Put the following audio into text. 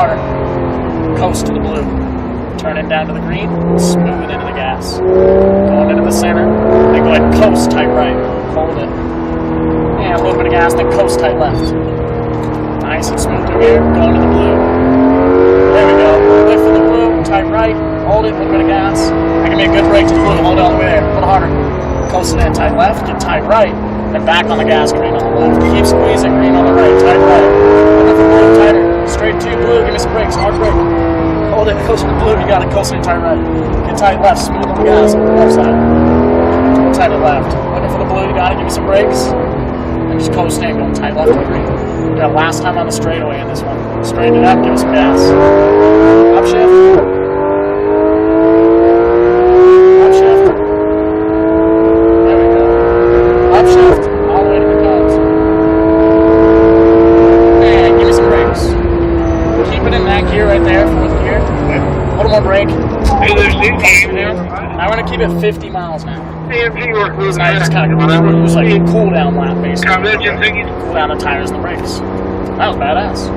Coast to the blue. Turn it down to the green, smooth into the gas. Going into the center, then go ahead and coast tight right. Hold it. And a little bit of gas, then coast tight left. Nice and smooth through here, going to the blue. There we go. Lift for the blue, tight right. Hold it, a little bit of gas. I can make good brake to the blue. Hold it all the way there. A little harder. Coast it in, tight left, get tight right. Then back on the gas, green on the left. Keep squeezing, green on the right, tight right. Hold it for blue, tighter. Straight to blue, give me some brakes, hard brake. Hold it, coast to blue, you got it, coast it tight right. Get tight left, smooth on the gas, on the left side. Tight left. Looking for the blue, you got it, give me some brakes. And just coast in, going tight left and green. Got last time on the straightaway in this one. Straighten it up, give it some gas. Upshift. Upshift. There we go. Upshift, all the way to the nose. And give me some brakes. Keep it in that gear right there, fourth gear. A little more brake. Now we're going to keep it 50 miles an hour. So now you just kind of use like a cool down lap basically. Cool down the tires and the brakes. That was badass.